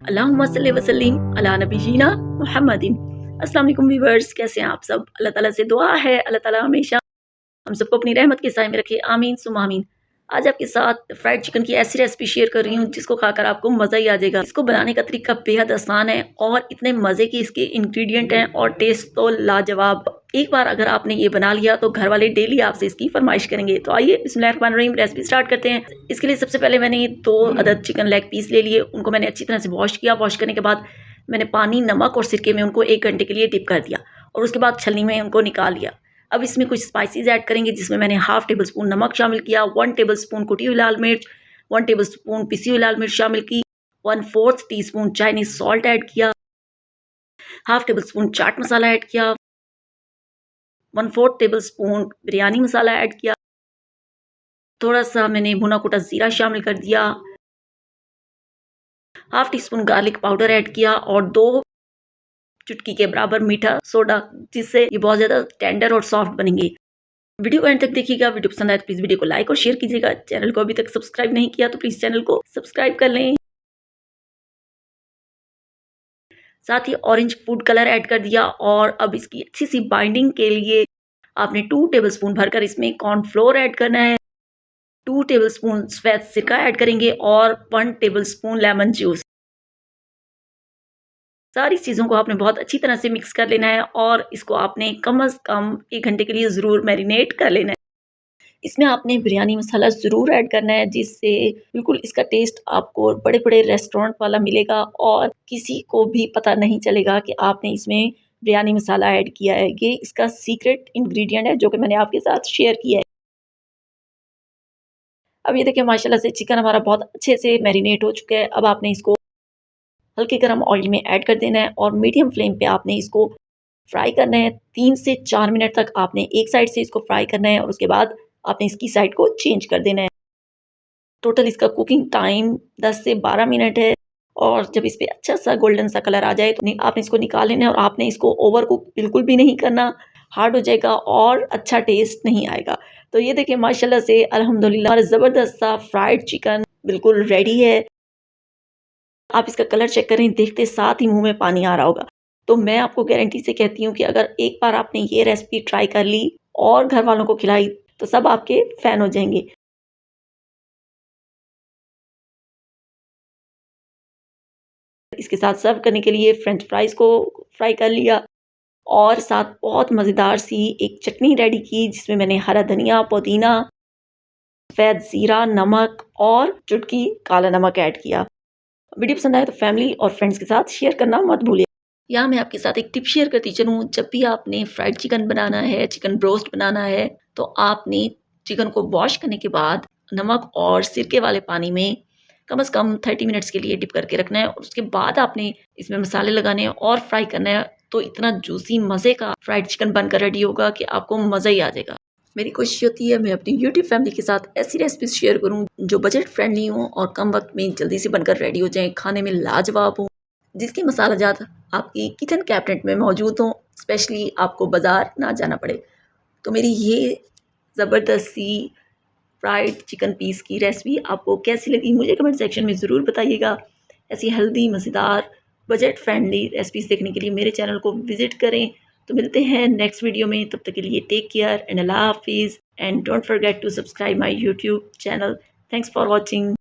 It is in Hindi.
अल्लाहुम्मा सल्ली व सल्लिम अला नबीना मुहम्मदिन। अस्सलाम वालेकुम व्यूअर्स, कैसे हैं आप सब। अल्लाह ताला से दुआ है अल्लाह ताला हमेशा हम सबको अपनी रहमत के साए में रखे, आमीन सुम्मा आमीन। आज आपके साथ फ्राइड चिकन की ऐसी रेसिपी शेयर कर रही हूँ जिसको खाकर आपको मज़ा ही आ जाएगा। इसको बनाने का तरीका बेहद आसान है और इतने मज़े के इसके इंग्रेडिएंट हैं और टेस्ट तो लाजवाब। एक बार अगर आपने ये बना लिया तो घर वाले डेली आपसे इसकी फरमाइश करेंगे। तो आइए बिस्मिल्लाहिर्रहमानिर्रहीम रेसिपी स्टार्ट करते हैं। इसके लिए सबसे पहले मैंने 2 अदद चिकन लेग पीस ले लिए। उनको मैंने अच्छी तरह से वॉश किया। वॉश करने के बाद मैंने पानी, नमक और सिरके में उनको 1 घंटे के लिए डिप कर दिया और उसके बाद छलनी में उनको निकाल लिया। अब इसमें कुछ स्पाइसेस ऐड करेंगे जिसमें मैंने हाफ टेबल स्पून नमक शामिल किया, 1 टेबल स्पून कुटी हुई लाल मिर्च, 1 टेबल स्पून पिसी हुई लाल मिर्च शामिल की, 1/4 टीस्पून चाइनीज सॉल्ट ऐड किया, half table spoon chaat masala add किया, 1/4 टेबल स्पून बिरयानी मसाला ऐड किया, थोड़ा सा मैंने भुना कुटा जीरा शामिल कर दिया, half tea spoon garlic powder add किया और 2 चुटकी के बराबर मीठा सोडा, जिससे ये बहुत ज़्यादा टेंडर और सॉफ्ट बनेंगे। वीडियो को एंड तक देखिएगा। वीडियो पसंद आए तो प्लीज़ वीडियो को लाइक और शेयर कीजिएगा। चैनल को अभी तक सब्सक्राइब नहीं किया तो प्लीज़ चैनल को सब्सक्राइब कर लें। साथ ही ऑरेंज फूड कलर ऐड कर दिया और अब इसकी अच्छी सी बाइंडिंग के लिए आपने 2 टेबलस्पून भरकर इसमें कॉर्नफ्लोर ऐड करना है, 2 टेबलस्पून सफ़ेद सिरका ऐड करेंगे और 1 टेबलस्पून लेमन जूस। सारी चीज़ों को आपने बहुत अच्छी तरह से मिक्स कर लेना है और इसको आपने कम से कम 1 घंटे के लिए ज़रूर मैरिनेट कर लेना है। इसमें आपने बिरयानी मसाला ज़रूर ऐड करना है जिससे बिल्कुल इसका टेस्ट आपको बड़े-बड़े रेस्टोरेंट वाला मिलेगा और किसी को भी पता नहीं चलेगा कि आपने इसमें बिरयानी मसाला ऐड किया है। ये इसका सीक्रेट इंग्रेडिएंट है जो कि मैंने आपके साथ शेयर किया है। अब ये देखिए माशाल्लाह से चिकन हमारा बहुत अच्छे से मैरिनेट हो चुका है। अब आपने इसको हल्के गरम ऑयल में ऐड कर देना है और मीडियम फ्लेम पे आपने इसको फ्राई करना है। 3 से 4 मिनट तक आपने एक साइड से इसको फ्राई करना है और उसके बाद आपने इसकी साइड को चेंज कर देना है। टोटल इसका कुकिंग टाइम 10 से 12 मिनट है और जब इस पे अच्छा सा गोल्डन सा कलर आ जाए तो आपने इसको निकाल लेना है और आपने इसको ओवर कुक बिल्कुल भी नहीं करना, हार्ड हो जाएगा और अच्छा टेस्ट नहीं आएगा। तो ये देखिए माशाल्लाह से अल्हम्दुलिल्लाह ज़बरदस्त सा फ्राइड चिकन बिल्कुल रेडी है। आप इसका कलर चेक करें, देखते साथ ही मुँह में पानी आ रहा होगा। तो मैं आपको गारंटी से कहती हूँ कि अगर एक बार आपने ये रेसिपी ट्राई कर ली और घर वालों को खिलाई तो सब आपके फ़ैन हो जाएँगे। इसके साथ सर्व करने के लिए फ्रेंच फ्राइज़ को फ्राई कर लिया और साथ बहुत मज़ेदार सी एक चटनी रेडी की जिसमें मैंने हरा धनिया, पुदीना, सफ़ेद ज़ीरा, नमक और चुटकी काला नमक ऐड किया। वीडियो पसंद आए तो फैमिली और फ्रेंड्स के साथ शेयर करना मत भूलिए। यहाँ मैं आपके साथ एक टिप शेयर करती चलूँ, जब भी आपने फ्राइड चिकन बनाना है, चिकन ब्रोस्ट बनाना है, तो आपने चिकन को वॉश करने के बाद नमक और सिरके वाले पानी में कम से कम 30 मिनट्स के लिए डिप करके रखना है और उसके बाद आपने इसमें मसाले लगाने हैं और फ्राई करना है। तो इतना जूसी मज़े का फ्राइड चिकन बनकर रेडी होगा कि आपको मज़ा ही आ जाएगा। मेरी कोशिश होती है मैं अपनी यूट्यूब फैमिली के साथ ऐसी रेसिपीज शेयर करूँ जो बजट फ्रेंडली हों और कम वक्त में जल्दी से बनकर रेडी हो जाएँ, खाने में लाजवाब हों, जिसके मसाला जात आपकी किचन कैबिनेट में मौजूद हों, स्पेशली आपको बाज़ार ना जाना पड़े। तो मेरी ये ज़बरदस्त सी फ्राइड चिकन पीस की रेसिपी आपको कैसी लगी मुझे कमेंट सेक्शन में ज़रूर बताइएगा। ऐसी हेल्दी, मज़ेदार, बजट फ्रेंडली रेसिपीज़ देखने के लिए मेरे चैनल को विज़िट करें। तो मिलते हैं नेक्स्ट वीडियो में, तब तक के लिए टेक केयर एंड अल्लाह हाफिज़ and don't forget to subscribe my YouTube channel. Thanks for watching.